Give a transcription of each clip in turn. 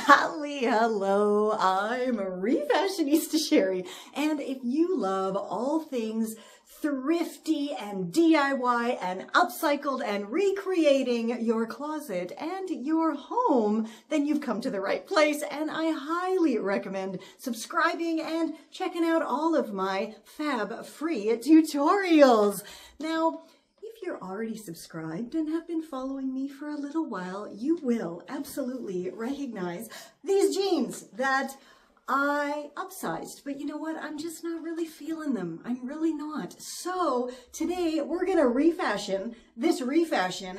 Hello, I'm Refashionista Sheri, and if you love all things thrifty and DIY and upcycled and recreating your closet and your home, then you've come to the right place, and I highly recommend subscribing and checking out all of my fab free tutorials. Now, if you're already subscribed and have been following me for a little while, you will absolutely recognize these jeans that I upsized. But you know what? I'm just not really feeling them. I'm really not. So today we're going to refashion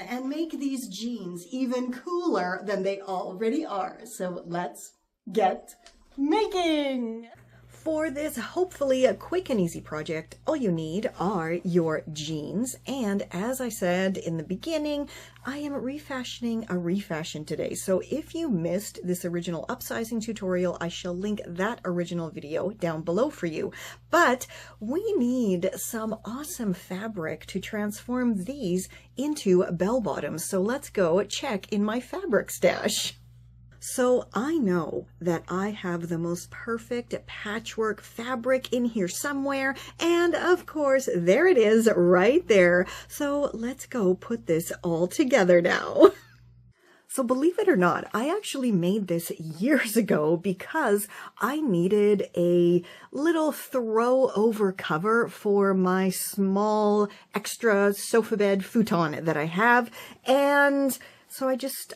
and make these jeans even cooler than they already are. So let's get making. For this hopefully a quick and easy project, all you need are your jeans. And as I said in the beginning, I am refashioning a refashion today. So if you missed this original upsizing tutorial, I shall link that original video down below for you. But we need some awesome fabric to transform these into bell bottoms. So let's go check in my fabric stash. So I know that I have the most perfect patchwork fabric in here somewhere, and of course there it is right there. So let's go put this all together now. So believe it or not, I actually made this years ago because I needed a little throw over cover for my small extra sofa bed futon that I have, and so I just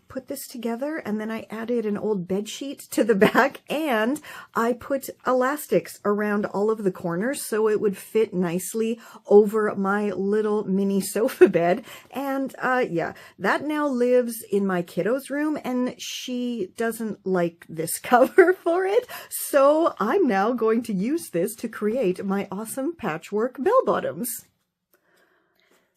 put this together, and then I added an old bed sheet to the back, and I put elastics around all of the corners so it would fit nicely over my little mini sofa bed. And yeah, that now lives in my kiddo's room, and she doesn't like this cover for it, so I'm now going to use this to create my awesome patchwork bell bottoms.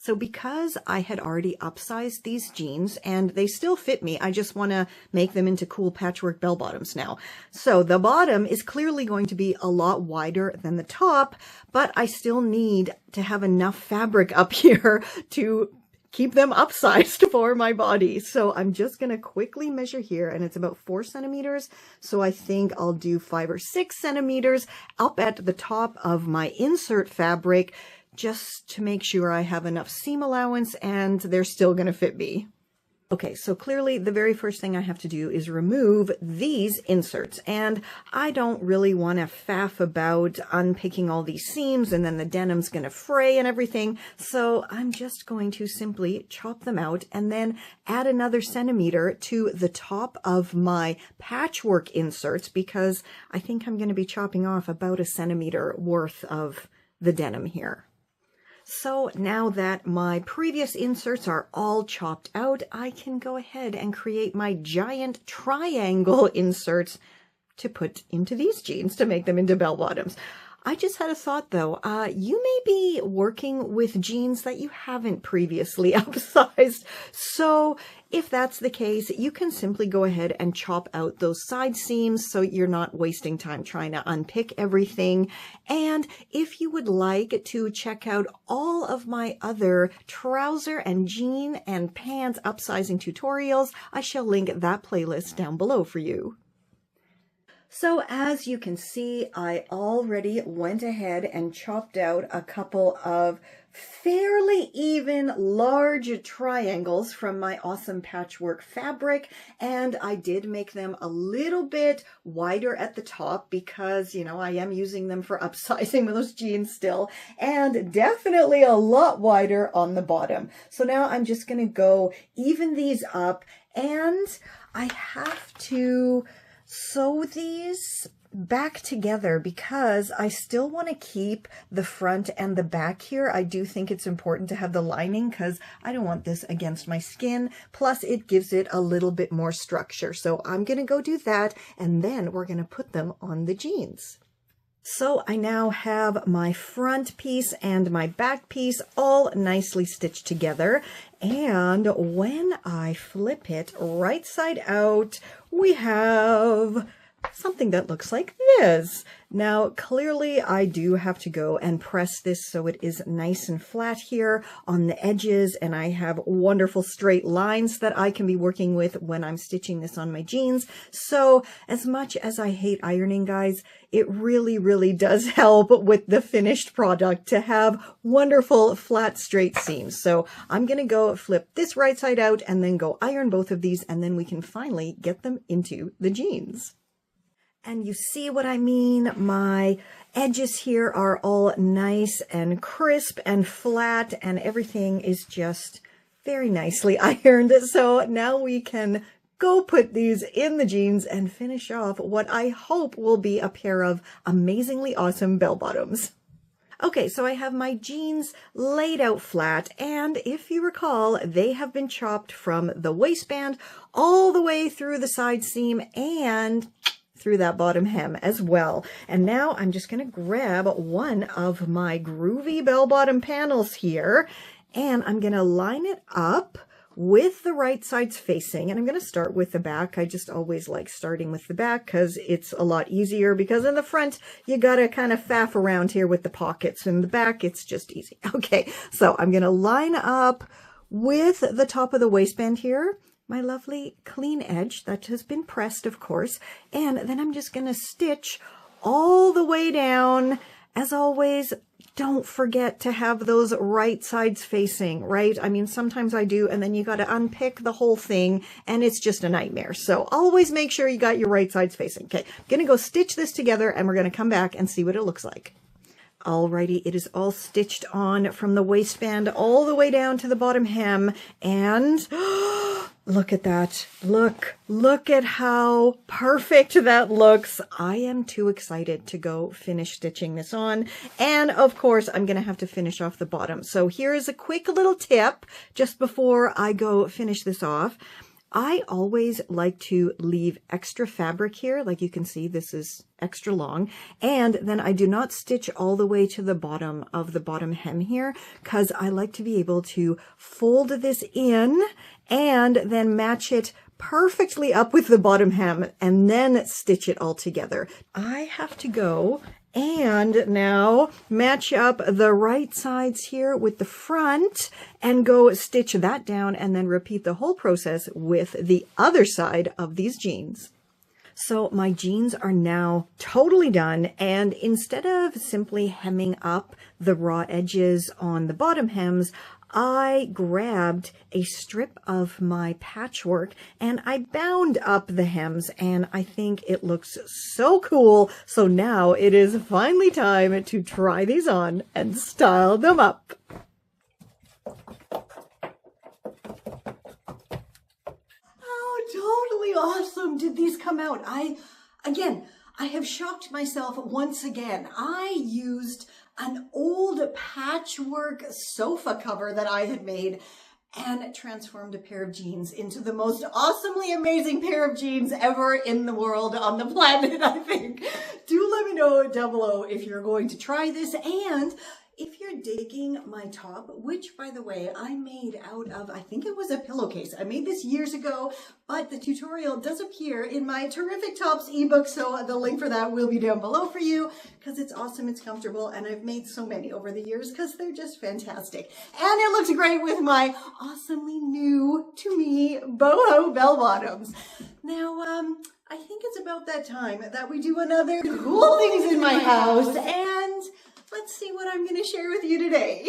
So because I had already upsized these jeans and they still fit me, I just want to make them into cool patchwork bell bottoms now. So the bottom is clearly going to be a lot wider than the top, but I still need to have enough fabric up here to keep them upsized for my body. So I'm just going to quickly measure here, and it's about 4 centimeters. So I think I'll do 5 or 6 centimeters up at the top of my insert fabric, just to make sure I have enough seam allowance and they're still going to fit me. Okay, so clearly the very first thing I have to do is remove these inserts, and I don't really want to faff about unpicking all these seams and then the denim's going to fray and everything. So I'm just going to simply chop them out and then add another centimeter to the top of my patchwork inserts, because I think I'm going to be chopping off about a centimeter worth of the denim here. So now that my previous inserts are all chopped out, I can go ahead and create my giant triangle inserts to put into these jeans to make them into bell bottoms. I just had a thought though, you may be working with jeans that you haven't previously upsized. So if that's the case, you can simply go ahead and chop out those side seams so you're not wasting time trying to unpick everything. And if you would like to check out all of my other trouser and jean and pants upsizing tutorials, I shall link that playlist down below for you. So as you can see, I already went ahead and chopped out a couple of fairly even large triangles from my awesome patchwork fabric, and I did make them a little bit wider at the top because, you know, I am using them for upsizing those jeans still, and definitely a lot wider on the bottom. So now I'm just going to go even these up, and I have to sew these back together because I still want to keep the front and the back here. I do think it's important to have the lining because I don't want this against my skin. Plus it gives it a little bit more structure. So I'm going to go do that, and then we're going to put them on the jeans. So I now have my front piece and my back piece all nicely stitched together. And when I flip it right side out, we have something that looks like this. Now, clearly I do have to go and press this so it is nice and flat here on the edges, and I have wonderful straight lines that I can be working with when I'm stitching this on my jeans. So as much as I hate ironing, guys, it really, really does help with the finished product to have wonderful flat straight seams. So I'm going to go flip this right side out and then go iron both of these, and then we can finally get them into the jeans. And you see what I mean? My edges here are all nice and crisp and flat, and everything is just very nicely ironed. So now we can go put these in the jeans and finish off what I hope will be a pair of amazingly awesome bell bottoms. Okay, so I have my jeans laid out flat, and if you recall, they have been chopped from the waistband all the way through the side seam and through that bottom hem as well. And now I'm just going to grab one of my groovy bell bottom panels here, and I'm going to line it up with the right sides facing, and I'm going to start with the back. I just always like starting with the back because it's a lot easier, because in the front you got to kind of faff around here with the pockets. In the back it's just easy. Okay, so I'm going to line up with the top of the waistband here, my lovely clean edge that has been pressed, of course, and then I'm just going to stitch all the way down. As always, don't forget to have those right sides facing, right? I mean, sometimes I do, and then you got to unpick the whole thing, and it's just a nightmare. So always make sure you got your right sides facing. Okay, I'm going to go stitch this together, and we're going to come back and see what it looks like. Alrighty, it is all stitched on from the waistband all the way down to the bottom hem, and look at that. Look at how perfect that looks. I am too excited to go finish stitching this on. And of course, I'm going to have to finish off the bottom. So here is a quick little tip just before I go finish this off. I always like to leave extra fabric here. Like you can see, this is extra long. And then I do not stitch all the way to the bottom of the bottom hem here, because I like to be able to fold this in and then match it perfectly up with the bottom hem and then stitch it all together. I have to go and now match up the right sides here with the front and go stitch that down, and then repeat the whole process with the other side of these jeans. So my jeans are now totally done, and instead of simply hemming up the raw edges on the bottom hems, I grabbed a strip of my patchwork and I bound up the hems, and I think it looks so cool. So now it is finally time to try these on and style them up. Oh, totally awesome did these come out. I have shocked myself once again. I used an old patchwork sofa cover that I had made and transformed a pair of jeans into the most awesomely amazing pair of jeans ever in the world, on the planet, I think. Do let me know down below if you're going to try this, and if you're digging my top, which by the way, I made out of, I think it was a pillowcase. I made this years ago, but the tutorial does appear in my Terrific Tops ebook, so the link for that will be down below for you, because it's awesome, it's comfortable, and I've made so many over the years because they're just fantastic. And it looks great with my awesomely new to me boho bell bottoms. Now, I think it's about that time that we do another cool things in my house, and let's see what I'm going to share with you today.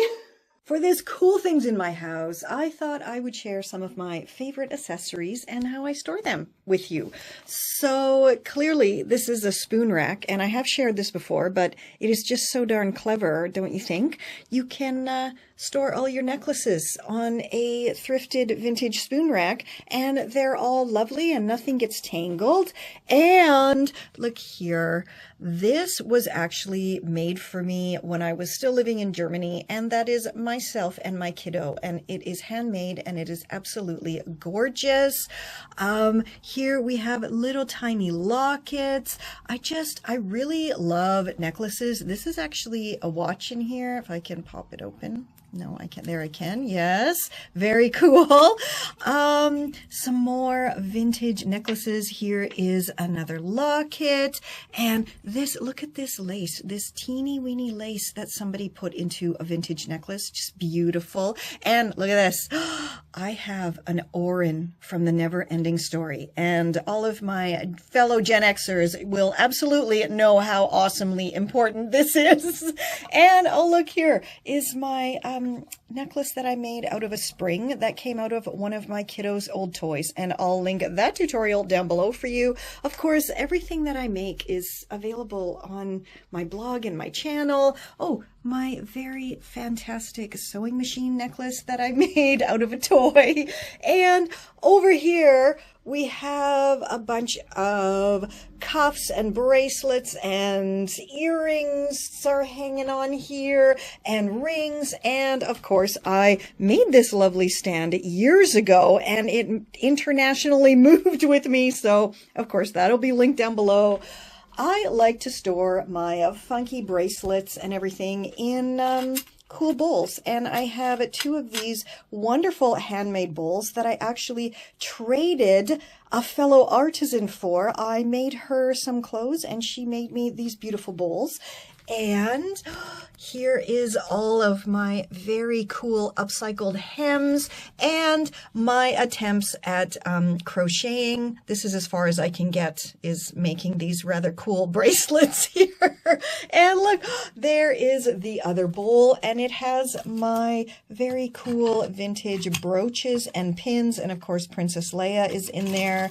For this cool things in my house, I thought I would share some of my favorite accessories and how I store them with you. So clearly this is a spoon rack, and I have shared this before, but it is just so darn clever, don't you think? You can store all your necklaces on a thrifted vintage spoon rack, and they're all lovely and nothing gets tangled. And look here, this was actually made for me when I was still living in Germany, and that is myself and my kiddo, and it is handmade and it is absolutely gorgeous. Here we have little tiny lockets. I really love necklaces. This is actually a watch in here, if I can pop it open. No, I can't. There I can. Yes. Very cool. Some more vintage necklaces. Here is another locket. And this, look at this lace, this teeny weeny lace that somebody put into a vintage necklace. Just beautiful. And look at this. I have an Orin from the Never Ending Story. And all of my fellow Gen Xers will absolutely know how awesomely important this is. And oh, look, here is my necklace that I made out of a spring that came out of one of my kiddos' old toys, and I'll link that tutorial down below for you. Of course, everything that I make is available on my blog and my channel. Oh, my very fantastic sewing machine necklace that I made out of a toy. And over here, we have a bunch of cuffs and bracelets and earrings are hanging on here and rings. And of course, I made this lovely stand years ago and it internationally moved with me. So of course, that'll be linked down below. I like to store my funky bracelets and everything in cool bowls, and I have 2 of these wonderful handmade bowls that I actually traded a fellow artisan for. I made her some clothes and she made me these beautiful bowls. And here is all of my very cool upcycled hems and my attempts at crocheting. This is as far as I can get, is making these rather cool bracelets here. And look, there is the other bowl, and it has my very cool vintage brooches and pins. And of course, Princess Leia is in there.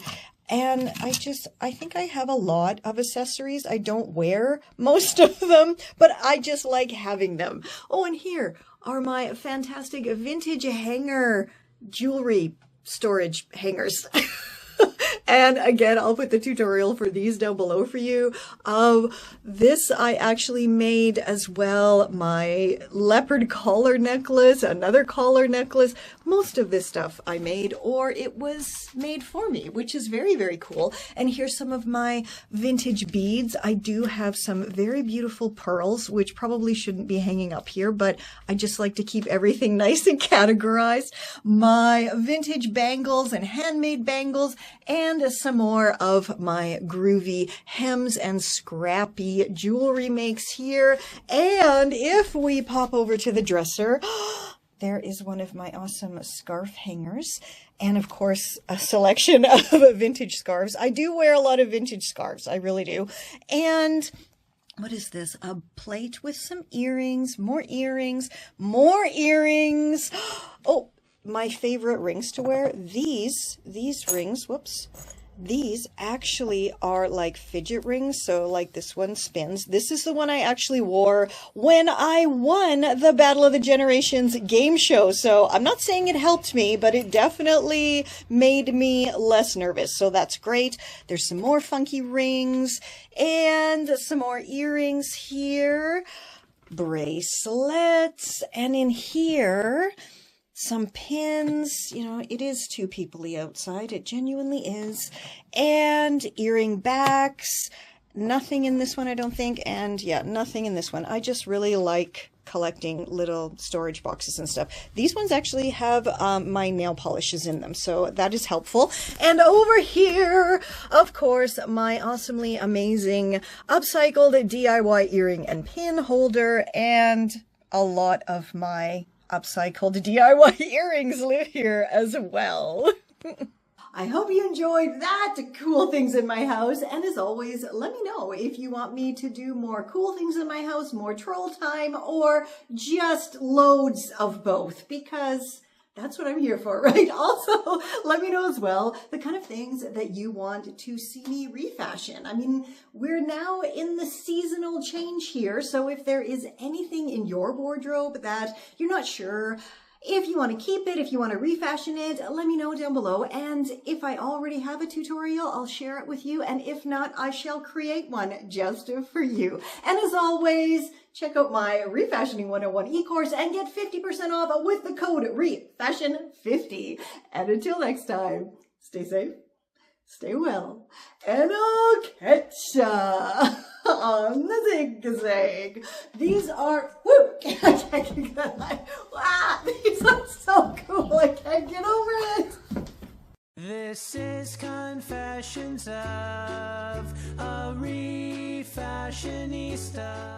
And I think I have a lot of accessories. I don't wear most of them, but I just like having them. Oh, and here are my fantastic vintage hanger jewelry storage hangers. And again, I'll put the tutorial for these down below for you. This I actually made as well. My leopard collar necklace, another collar necklace. Most of this stuff I made, or it was made for me, which is very, very cool. And here's some of my vintage beads. I do have some very beautiful pearls, which probably shouldn't be hanging up here, but I just like to keep everything nice and categorized. My vintage bangles and handmade bangles, and some more of my groovy hems and scrappy jewelry makes here. And if we pop over to the dresser, there is one of my awesome scarf hangers. And of course, a selection of vintage scarves. I do wear a lot of vintage scarves. I really do. And what is this? A plate with some earrings, more earrings, more earrings. Oh, my favorite rings to wear. These rings, whoops. These actually are like fidget rings. So like this one spins. This is the one I actually wore when I won the Battle of the Generations game show. So I'm not saying it helped me, but it definitely made me less nervous. So that's great. There's some more funky rings and some more earrings here. Bracelets. And in here, some pins. You know, it is too peoply outside. It genuinely is. And earring backs. Nothing in this one, I don't think. And yeah, nothing in this one. I just really like collecting little storage boxes and stuff. These ones actually have my nail polishes in them, so that is helpful. And over here, of course, my awesomely amazing upcycled DIY earring and pin holder, and a lot of my upcycled DIY earrings live here as well. I hope you enjoyed that, cool things in my house. And as always, let me know if you want me to do more cool things in my house, more troll time, or just loads of both, because that's what I'm here for, right? Also, let me know as well the kind of things that you want to see me refashion. I mean, we're now in the seasonal change here, so if there is anything in your wardrobe that you're not sure if you want to keep it, if you want to refashion it, let me know down below. And if I already have a tutorial, I'll share it with you. And if not, I shall create one just for you. And as always, check out my Refashioning 101 e-course and get 50% off with the code REFASHION50. And until next time, stay safe, stay well, and I'll catch ya on the zigzag. These are, woo, wow. refashions of a refashionista.